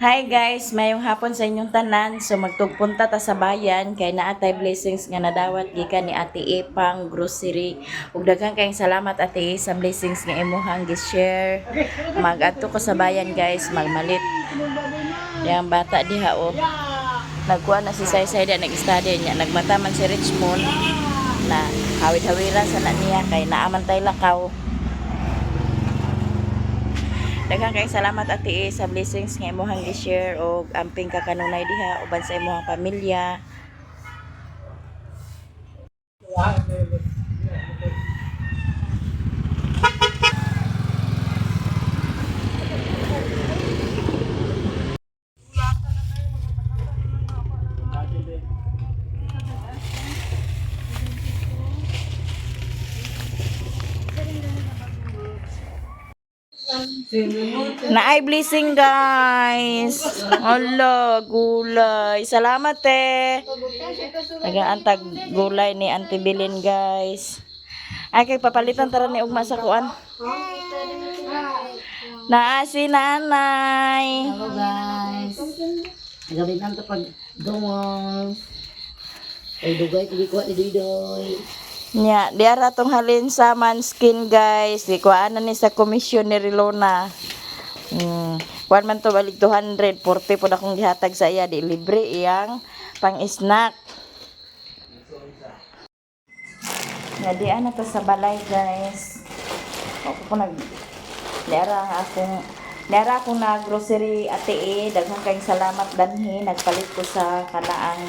Hi guys, mayong hapon sa inyong tanan. So magtugpunta ta sa bayan kay naatay blessings nga nadawat gikan ni Ate Epang grocery. Ug daghang kayong salamat Ate sa blessings nga imuhang gi-share. Mag-adto ko sa bayan guys, magmalit. Yang bata diha o. Nagkuha na si Saysay da nag-study niya. Nagmataman si Richmond na hawid-hawiran sa niya kay naaman tay lakaw. Daghang kay salamat Ate sa blessings nga imong gi-share og amping ka kanunay diha uban sa imong pamilya. Naay blessing guys. Hala, gulay. Salamat Nagaantag gulay ni Auntie Bilin guys. Ay kay papalitan tara ni ugma sa kuan. Naa si nanay. Hello guys. Nagabitan to pag dungos. Ay dugay ko kuha ni Didoy. Nya, diara tong halin sa Manskin guys. Di kuan na ni sa komisyon ni Rilona. Kuan man to balik 240 po na akong gihatag sa iya di libre iyang pang snack. Nga di ana to sa balay guys. Ako po Diara akong na grocery Ate daghang kayong salamat danhi nagpalit ko sa kanaang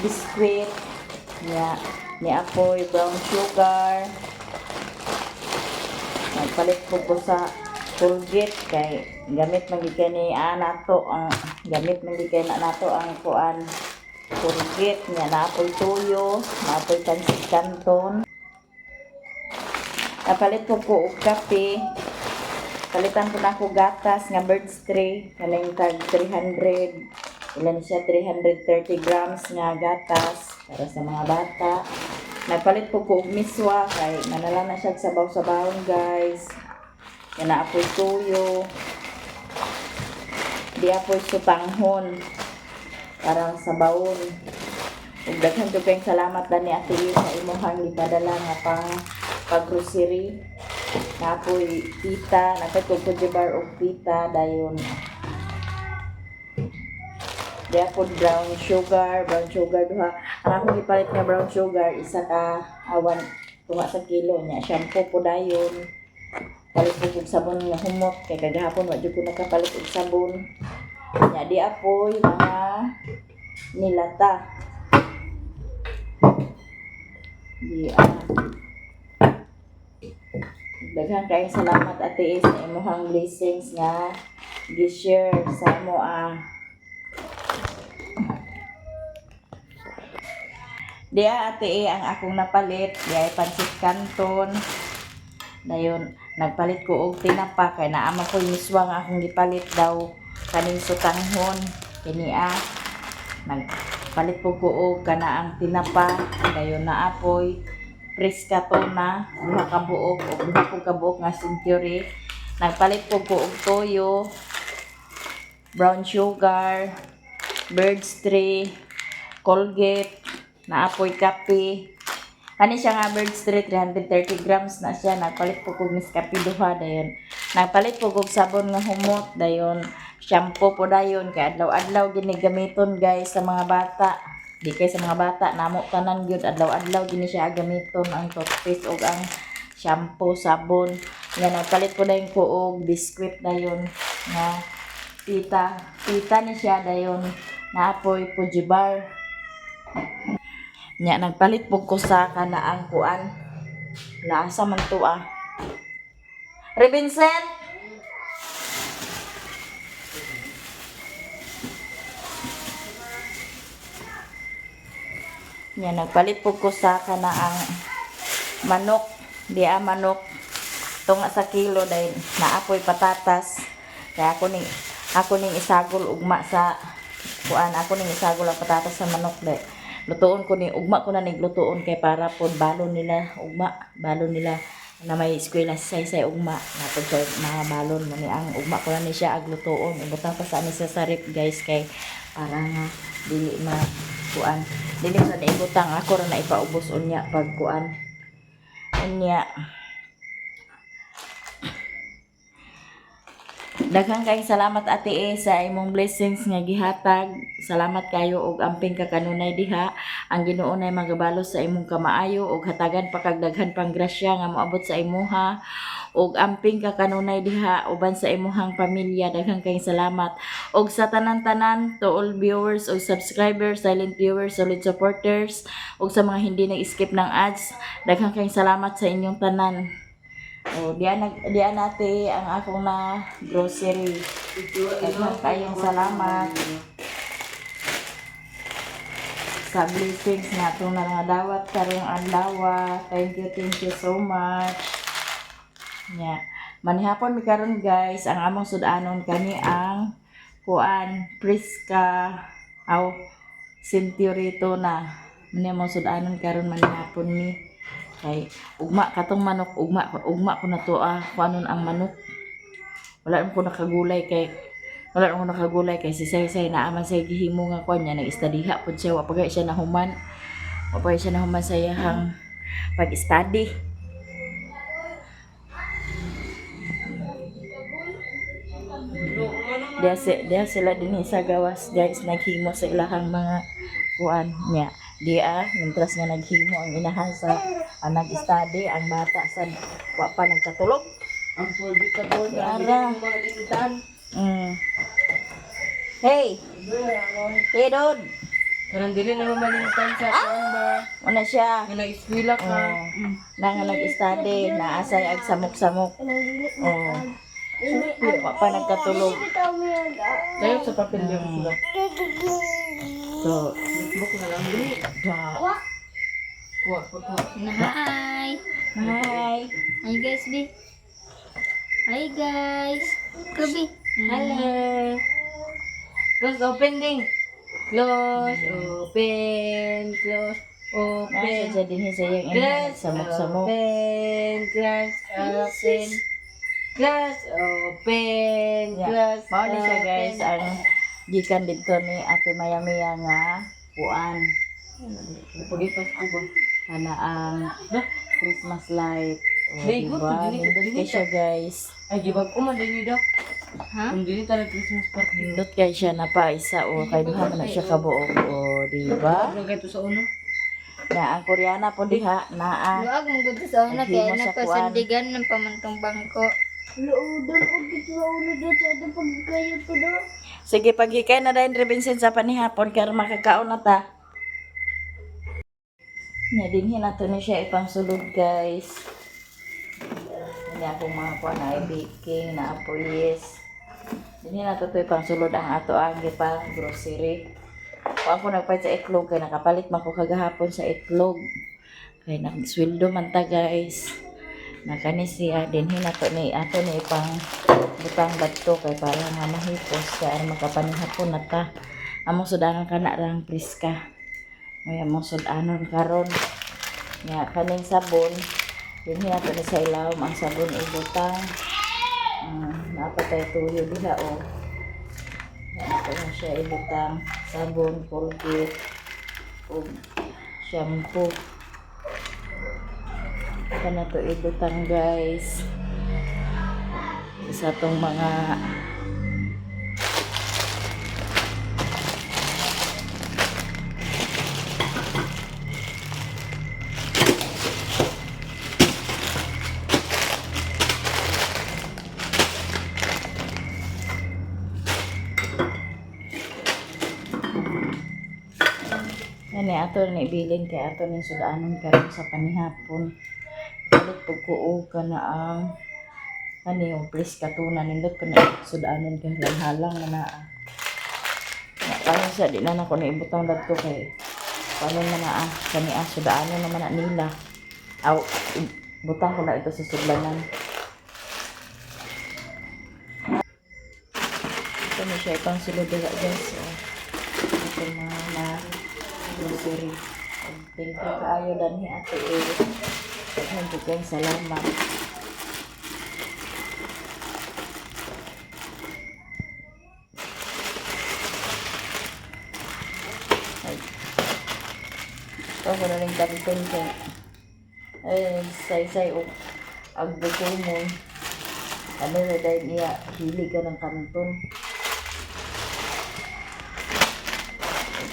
biskwit ni apoy brown sugar. Nagpalit ko sa Colgate kay gamit man gid ni nato ang nato ang kuan Colgate nya naapoy tuyo, naapoy pansit canton. Napalit ko og kape. Palitan ko na ako gatas nga Bird's 3 kaning tag 300 ilan siya 330 grams nga gatas para sa mga bata. Nagpalit ko og miswa kay manala na siya sabaw-sabawon guys. Yan na apoy tuyo. Di apoy sutanghon para sa bawon. Ug daghan ko kayong salamat ni Ate sa imong ipadala nga pag-grocery. Napoy pita, napay ko bar og pita dayon. Diya po brown sugar duha. Ang akong ipalit nga brown sugar isa ka awan tunga sa kilo nya. Shampoo po dayon. Palit po og sabon nga humot kay kagahapon wa jud ko nakapalit og sabon. Nya di apoy mga nilata. Daghang kayong salamat Ate sa imong blessings nga gi-share sa mo Diya Ate ang akong napalit, diya pansit canton. Dayon nagpalit ko og tinapa kay naama ko miswa nga akong gipalit daw kaning sutanghon. Kini nagpalit ko og kanaang tinapa dayon naapoy preska tuna, duha ka buok o duha ko ka buok nga century. Nagpalit ko og toyo, brown sugar, Bird's 3, Colgate, naapoy kape. Kani siya nga Bird's 3 330 grams na siya. Nagpalit ko og Nescafe duha dayon. Nagpalit ko og sabon nga humot dayon. Shampoo po dayon kay adlaw-adlaw ginigamiton guys sa mga bata. Di kay sa mga bata namo tanan gyud adlaw-adlaw gini siya gamiton ang toothpaste ug ang shampoo, sabon. Nga nagpalit ko dayon ko og biskwit dayon nga pita ni siya dayon naapoy Fuji bar. Nya nagpalit po ko sa kanaang kuan. Lasa man to Vincent. Yan, nagpalit po ko sa kanaang manok. Manok. Tunga sa kilo dahil naapoy patatas. Kaya ako ning isagol ugma sa kuan. Ako ning isagol ang patatas sa manok lutuon ko ni ugma ko na niglutuon kay para pod balon nila ugma. Balon nila na may eskwela sa say ugma napod siya mga balon mo ni ang ugma ko na ni siya aglutoon ibutang pa sa ni sa rep guys kay para nga dili ma kuan dili sa ibutang ako ra na ipaubos unya pag kuan unya. Daghang kayong salamat ate sa imong blessings nga gihatag. Salamat kayo og amping ka kanunay diha. Ang Ginoo nay magabalo sa imong kamaayo og hatagan pa kag daghan pang grasya nga moabot sa imuha. Og amping ka kanunay diha uban sa imuhang pamilya. Daghang kayong salamat. Og sa tanan-tanan to all viewers og subscribers, silent viewers, solid supporters og sa mga hindi nag-skip ng ads. Daghang kayong salamat sa inyong tanan. Oh, diyan nate ang akong na grocery. Daghang kayong salamat sa blessings nga itong nangadawat karong adlaw. Thank you so much. Yeah. Manihapon mi karon guys, ang among sudanon kani ang kuan Priska aw Centurito na. Mani among sudanon karon manihapon mi. Kay ugma katong manok ugma ko na to kuanon ang manok wala ko nakagulay kay si Say naa man say gihimo nga kuan nya nag-studyha pud siya wa pa siya nahuman sa iyahang pag-study. Dia sila dinhi sa gawas guys naghimo sa ilahang mga kuan nya mintras nga naghimo ang inahan sa nag-study ang bata sa wa pa nagkatulog Ang pwede ka doon. Ara. Mga limitan. Hey dude Karang dili na mamalimitan sa kuan ba. una siya Nga nag-eskwela ka. na nga nag-study naasay ag samok-samok wa pa nagkatulog Tayo sa papel niya sila. so Notebook na lang dili. Kuha. Hi! hi Hi guys, B. Hi guys. Kabi. Hello. Close, open ding. Close, open, close, nasa open. siya din sa iyang inahan Close, samok-samok open, close, open. Close, open, Yeah. close, Mao ni siya guys open. ang gikan dito ni Ate Maya nga kuan Pagipas ko ba? ana ang Christmas light. Very good, Diba? dili- Nindot dili kay siya ka- guys. Ay, gibag ko man din daw. Ha? Kung dili talaga Christmas party. Nindot kay siya na pa isa o kay duha man na siya kabuok o diba? Ano kayo to sa uno? Na ang Koreana po diha naa Luag mong gusto sa una Naghimo kaya sa napasandigan ng pamantong bangko. sige paghikay na dayon Robinson sa panihapon kaya makakaon na ta. Nya dinhi na to ni siya ipang sulod guys. Ini akong mga kuan na baking na apoyes. Dinhi na to ipang sulod ang ato ang gipang grocery. Kuan ko nagpait sa itlog kay nakapalit man ko kagahapon sa itlog. Kay nagsweldo man ta guys. Nakani siya dinhi na to ni ato ni ipang butang badto kay para nga mahipos kay makapanihapon na ta. Among sudanon kana rang Priska. May among sudanon karon. Nga kaning sabon dinhi na to ni sa ilawom ang sabon ibutang. Napatay tuyo diha o. Ito na siya ibutang sabon, Colgate, o shampoo. Ito na to ibutang guys. Isa tong mga yan eh, ato ni bilin kay ato ni sudanon karon sa panihapon. Palit pug kuog ka na ang kani yung please katunan nindot ko na sudanon kay halang na naa. Kani siya di na nako na ibutang dadto kay paano na naa kani sudanon naman na nila. Aw butang ko na ito sa sudlanan. Ito na siya itong sulod dila guys. Ito na grocery. Thank you kaayo danhi ate Daghan po kayong salamat. Ay. Ito ko na rin kantong kay. Ay, say-say o agbuto mo. Ano na dahil niya, hili ka ng kanton.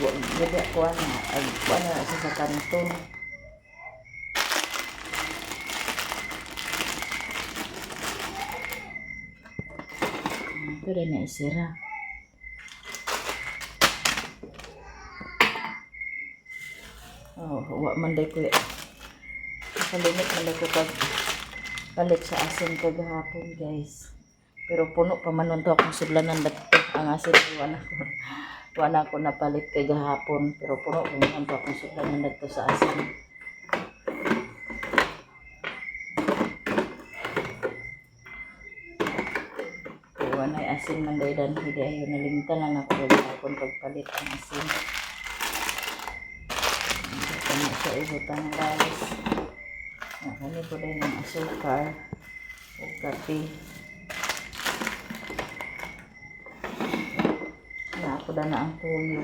Jadi ako na sa kanton. Ito rin na isira. Oh, huwag man day ko. Nakalimit man day ko pag palit sa asin kagahapon, guys. Pero puno pa man to akong sudlanan dito. Ang asin wala ko napalit kagahapon. Pero puno pa man to akong sudlanan dito sa asin. Wala ay asin man day dan hindi ayo nalimtan lang ako kagahapon pagpalit ang asin. Ito na siya ibutang, guys. Nakani ko din ng asukar o kape. Ako na ang tuyo.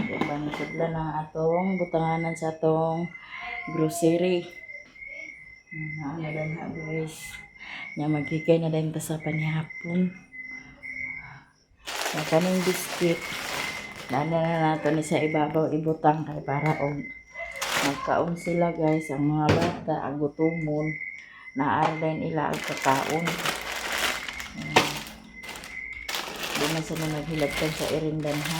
Diba, nasudla na atong butanganan sa atong grocery. Ano na na, guys. Nga magkikay na din sa panihapon. Yung kaning biscuit. Dala na nato ni sa ibabaw ibutang kay para og magkaon sila, guys. Ang mga bata agutumon naarden ila ang kakaon. Di man sila naghilabtan sa irindan ha.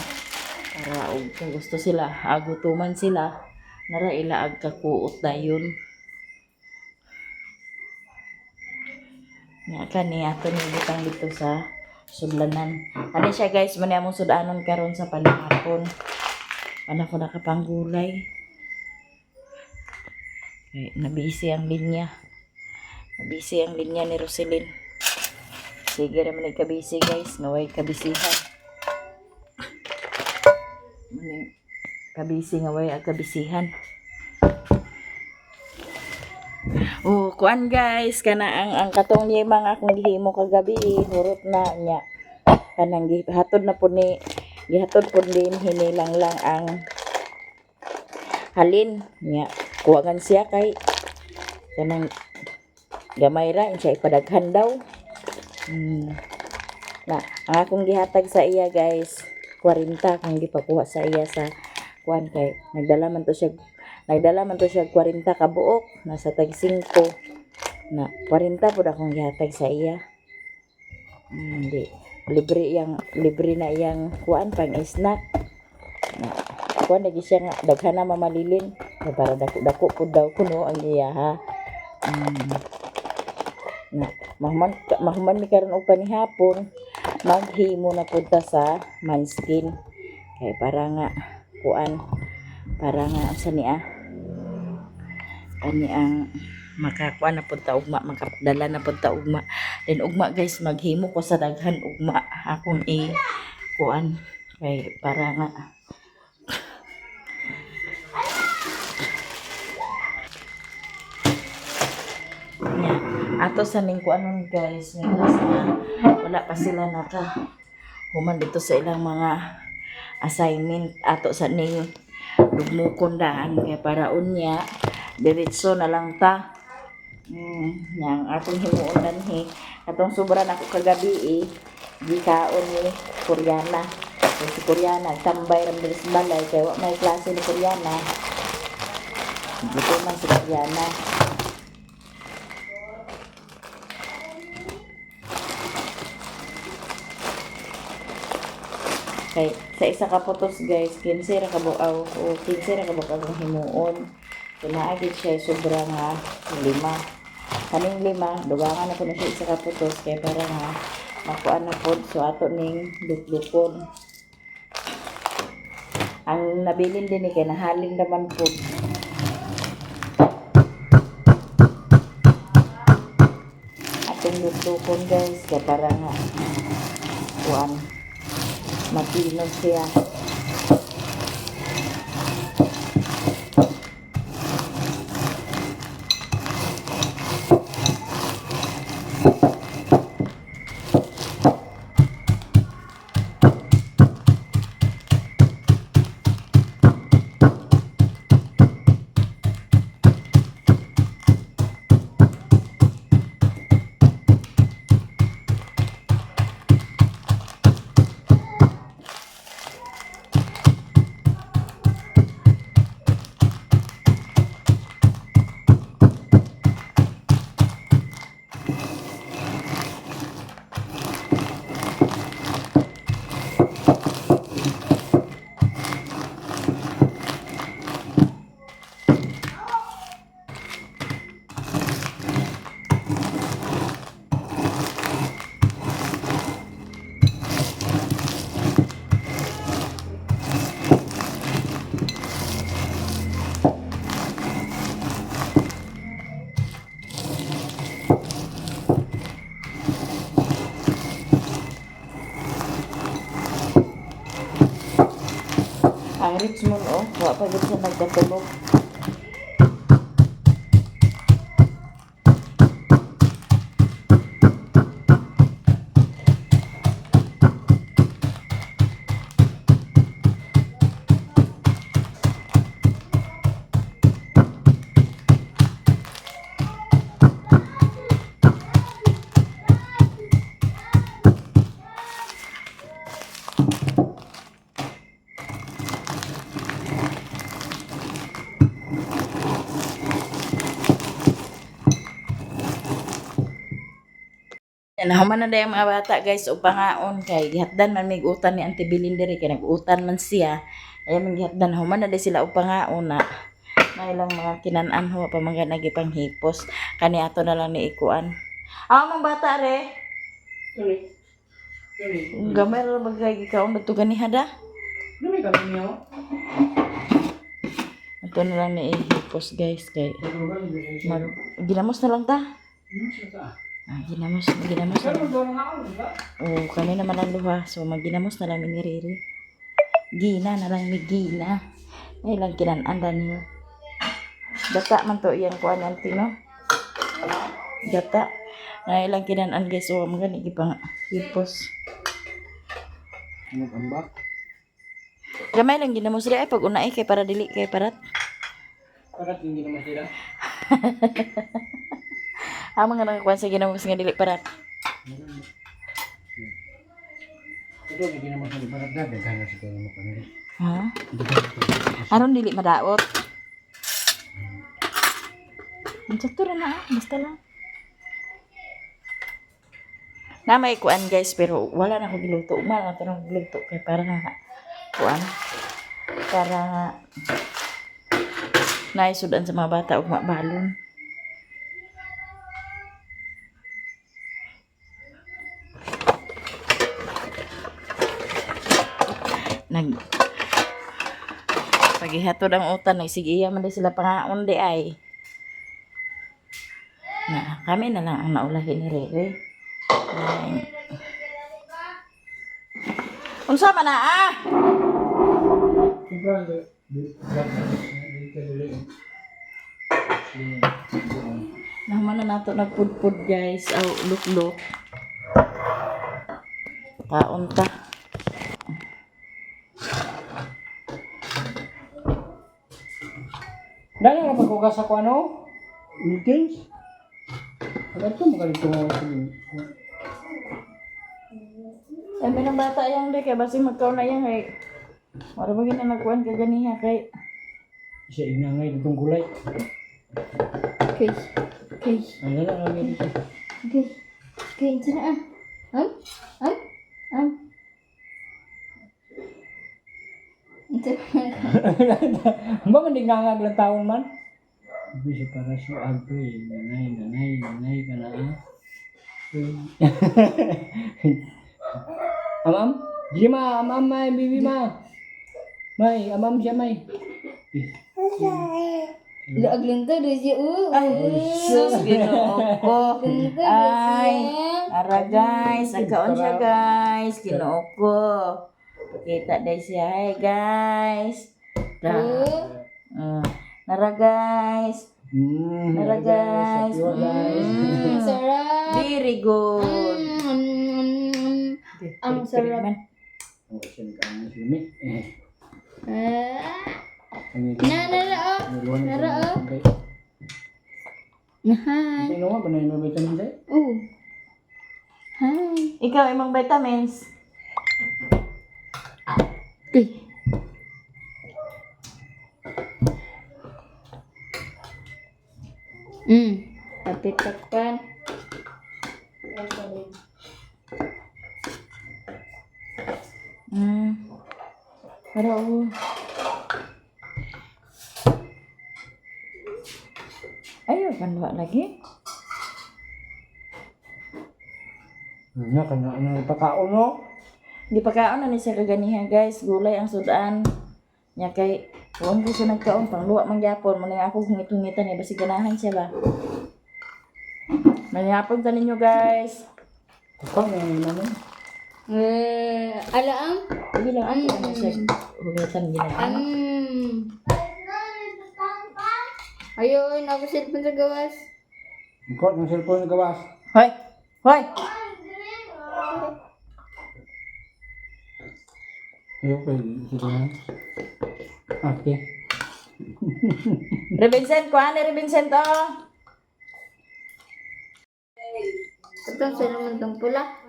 Para og kung gusto sila agutuman sila nara ila ag kakuot dayon. Nga kani ato ni butang dito sa sudlanan. Ano siya, guys, muna among sudanon karon sa panahapon. Ano ko nakapanggulay. Okay, nabisi ang linya. Nabisi ang linya ni Roselyn. Sige naman ay kabisi, guys. Naway kabisihan. Kabisi nga way ang kabisihan. Oh, kuan, guys, kana ang katong limang akong gihimo kagabi, hurot na nya. Kanang gihatod na po ni gihatod po din hinilang lang ang halin nya. Kuwangan siya kay kanang gamay ra siya ipadaghan daw. Na ang akong gihatag sa iya, guys, 40 kung gipakuha sa iya sa kuan kay nagdala man to siya 40 ka buok nasa tag 5 na 40 pud akong gihatag sa iya. Hindi libre na iyang kuan pang snack. Na kuan lagi siya nga daghan na mamalilin para dako pud daw kuno ang iya ha. Na mahuman mi karon og panihapon maghimo na pud ta sa manskin kay para nga kuan para nga sa niya ani ang makakuan na pud ta ugma makadala na pud ta ugma then ugma, guys, maghimo ko sa daghan ugma akong kuan kay para nga ato sa ning kuanon, guys, wala pa sila naka human dito sa ilang mga assignment ato sa ning dugmukon daan kaya para unya diretso na lang ta. Yang atong himuon danhi atong sobra na ako kagabi gikaon ni Koreana. Si Koreana tambay ram diri sa balay kay wa may klase ni Koreana. Dito man si Koreana. Kay sa isa ka putos, guys, 15 ra ka buaw o 15 ra ka buaw ang himuon. Kinaagid siya sobra nga 5. Kaning 5 dugangan na ko na siya isa ka putos kay para nga makuan na pod so ato ning duklukon. Ang nabilin din kay nahalin naman pod. Atong duklukon, guys, kay para nga kuan matino siya. Ang Richmond, oh. Wa pa gud siya nagkatulog. Nahuman na dayang mga bata guys o pangaon kay gihatdan man mig utan ni Auntie Bilin diri kay nag-utan man siya. Ay man gihatdan human na day sila o pangaon na ilang mga kinanan ho pa mga nagipanghipos kani ato na lang ni ikuan. Mga bata re. Gamay ra bagay gikaon dito ganiha da. Dami kami niyo. Ato na lang ni ihipos guys kay ginamos na lang ta. Ginamos na lang. Oh, kami naman ang luha. So, magginamos na lang ni Riri. Gina na lang ni Gina. Ay lang kinananda niyo. Data man to iyang kuan yan, Tino. Data. Na ilang kinanan guys. So, magani ipang hipos. Ano ba? Gamay lang ginamos rin ay pag unay kay para dili kay parat. Parat hindi naman sila. Mga nakakuan sa ginamos nga dili parat. Ito hindi naman sila parat na. Daghan sa mga kanila. Ha? Aron dili madaot. Sakto ra na basta lang. Na may kuan guys pero wala na ko giluto. Man ato nang giluto kay para na kuan. Para naisudan sa mga bata ug mabalon. Pagihatod ang utan nagsigiya man di sila pangaon di ay. Na kami na lang ang naulahin ni Rere. Unsa man na Naman na nato nagpudpud guys. Look. Kaon ta. Dali nga pagkugas ako ano? Meetings? Agad ko magalito nga ako din. Sabi ng bata yang de kay basing magkaon na yang ay. Wala ba gina nagkuan ka ganiha kay Isa inangay ditong gulay. Okay. Ano na lang dito. Okay, ito na Ito Ba man di ngangag lang taon man? Bisa para sa agto eh. Nanay ka na Amam? Jima, amam may, bibi ma. May, amam siya may. Laag lang to, doon siya. ay sus Ginoo ko. Ay ara guys, nagkaon siya guys. Ginoo ko. Kita day siya hey guys. Nara guys. Nara guys. Sarap. Very good. Ang sarap. Oh, siya nagkaano sila may. Narao. Hi. Sino nga ba na yung vitamin day? Hi. Ikaw imong vitamins. Okay. Tapit-takpan. Pero ayo panwa lagi. Nga ka na pagkaon no? Di pa kaon na ni siya kaganiha guys. Gulay ang sudan. Nya kay huwag ko siya nagkaon. Pangluwa mang yapon. Muna ako hungit-hungitan eh. Basi ganahan siya ba? Mayapon ta ninyo guys. Kapag nga naman. Alaang? Hindi lang ang sa hugutan ginagawa. Ayun, ako cellphone sa gawas. Ikot ng cellphone ng gawas. Hoy! Hoy! Ayun ko, sige na. Okay. Revincent, kuha ni Revincent, oh! Ito, sa naman itong pula.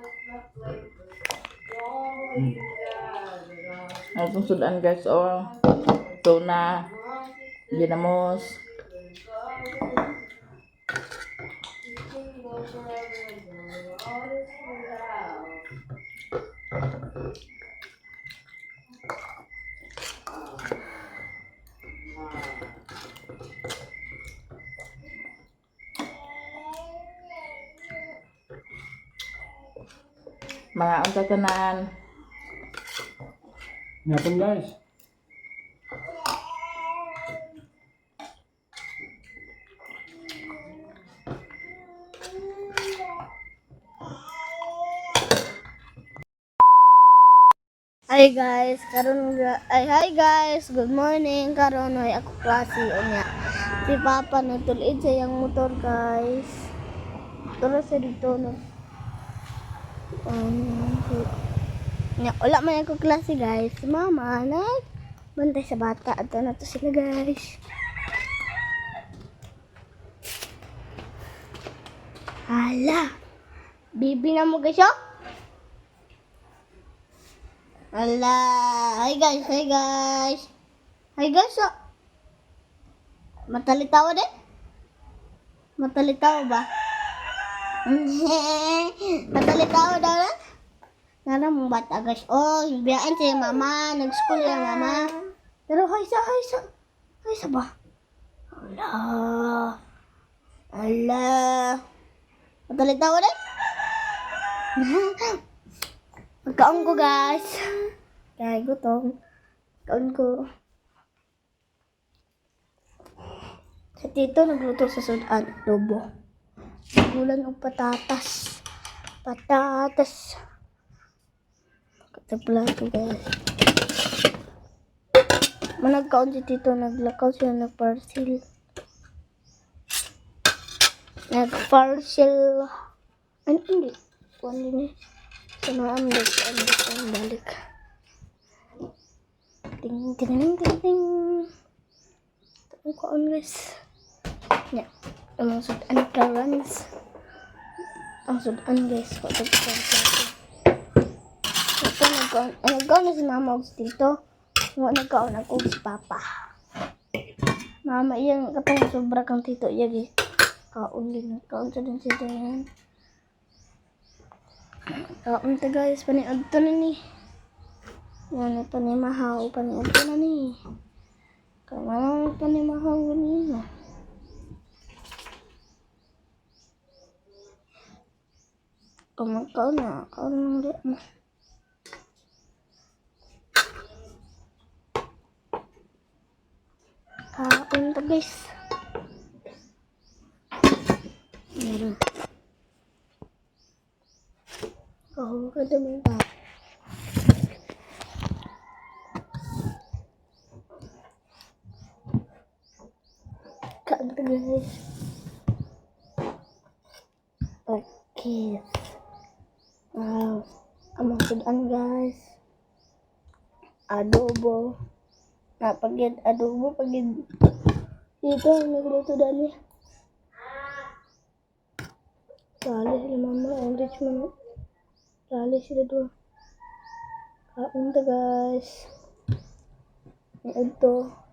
Ang susudan guys, oh. Tuna, ginamos. Mga unta tanan. Napon guys. Hi guys, good morning. Karon ay ako klase unya. Si Papa nagtulid sa iyang motor guys. Tara sa dito no. Wala man ako klase guys. Si Mama bantay sa bata ato na to sila guys. Hala. Bibi na mo guys oh. Hala. Hi guys, hi guys. Hi guys oh. Matalitaw din? Matalitaw ba? Matalitaw daw na? Nara mong bata guys. Oh, biyaan si mama. Nag-school yung mama. Pero hay sa ba? Ala. Ala. Matalitaw din? Magkaon ko guys. Kaya gutom. Kaon ko. Sa tito nagluto sa sudan adobo. Gulan og patatas. Patatas. Kataplan ko guys. Managkaon si tito, naglakaw siya nagparcel. Nagparcel. Ano hindi? Kuan din eh. Sanaam balik. Ting ting ting ting. Tapos kaon guys. Ya. Ang sudan karans. Ang sudan guys. Ito nagkaon na si mama og si tito. Nagkaon ako si papa. Mama iyang katong sobra kang tito iya guys. Kaon din. Kaon sa din sila yan. Kaon ta guys. Paniad to na ni. Yan ito ni mahaw. Paniad to na ni. Kaya ito ni mahaw ganina. Kumakaon na. Kaon na ulit mo. Kaon to guys. Meron. Kaon ka dami ba? Kaon to guys. Okay. Wow. Amang sudan guys. Adobo. Pagid adobo pagid dito nagluto dali. Dali sila mama ang rich man. Dali sila doon. Kaon ta guys. Ito.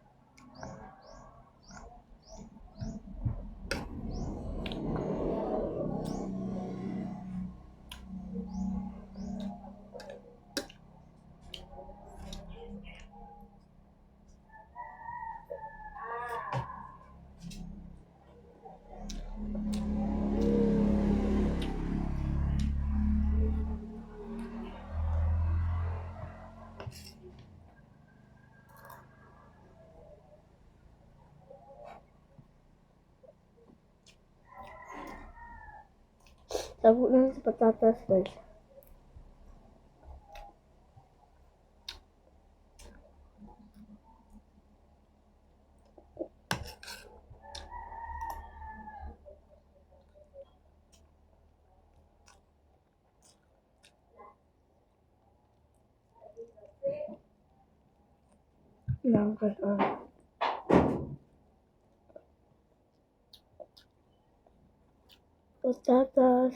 Sabot na sa patatas guys. Nangkas on. Patatas.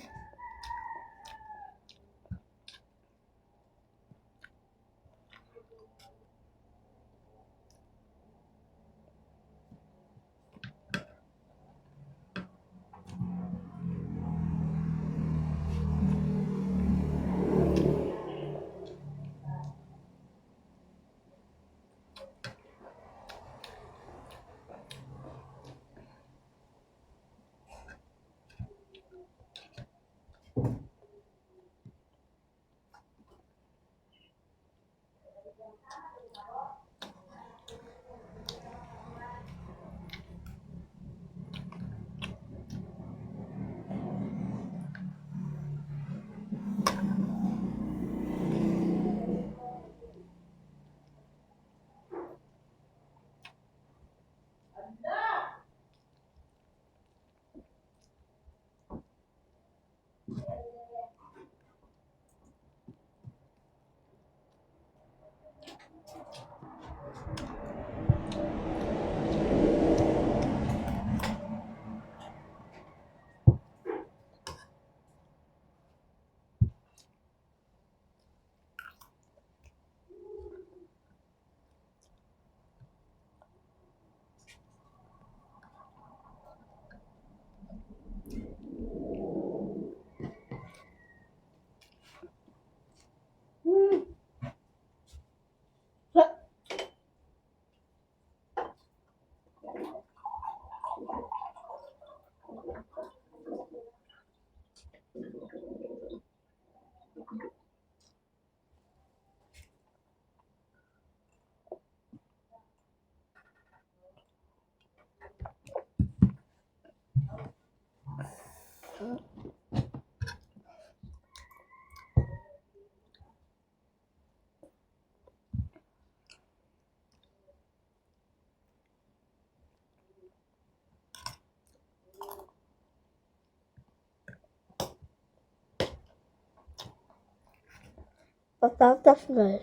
Patatas, guys.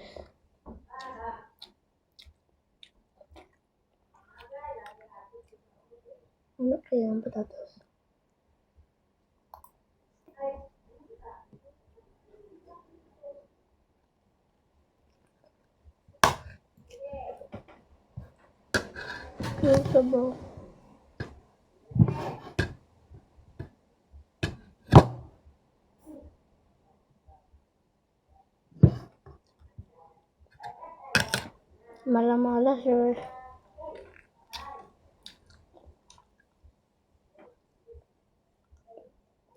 Ano kaya ang patatas? Yung sabaw. Malamala, sir.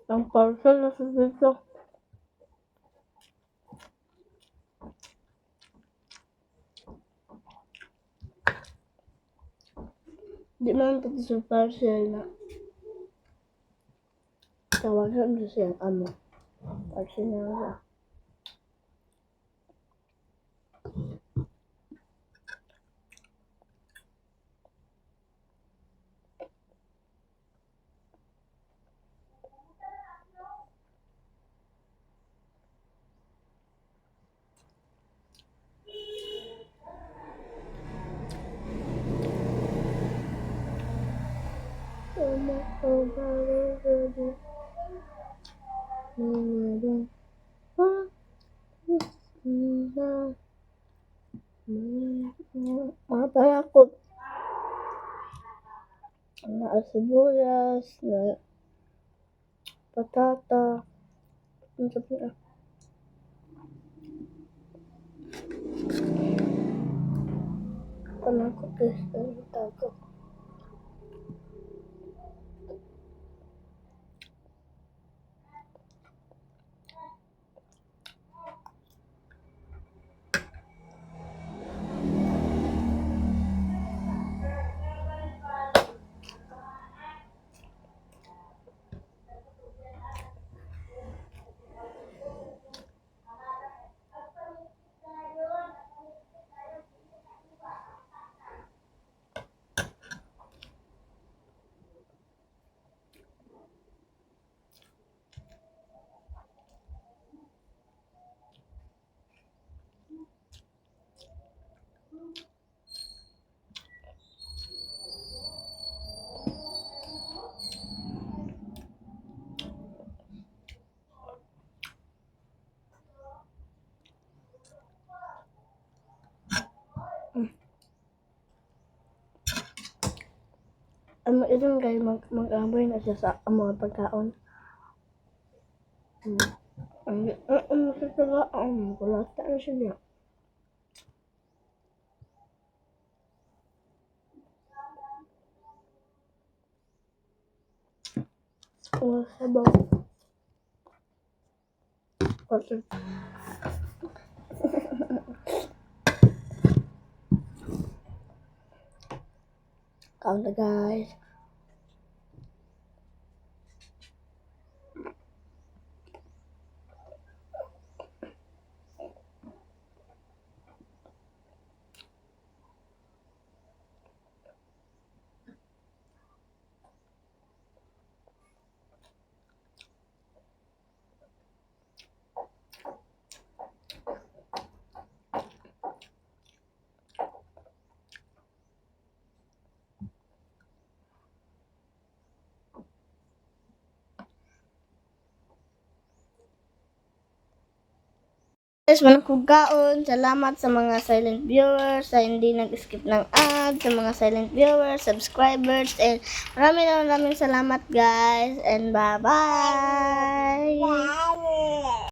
Ang parcel nasa dito. Di man pati sa parcel na tawagan mo siyang amo. Parcel na nga. Mga parakot na sibuyas, na patata, ano sabi na? Panakot guys, ano tago? Ano ilang guys mag-amay na siya sa mga pagkaon. Sa tagaan, kulata na siya niya. Sabaw. Water. Count na guys. Guys, manakugkaon. Salamat sa mga silent viewers, sa hindi nag-skip ng ad, sa mga silent viewers, subscribers, and maraming salamat guys, and bye-bye!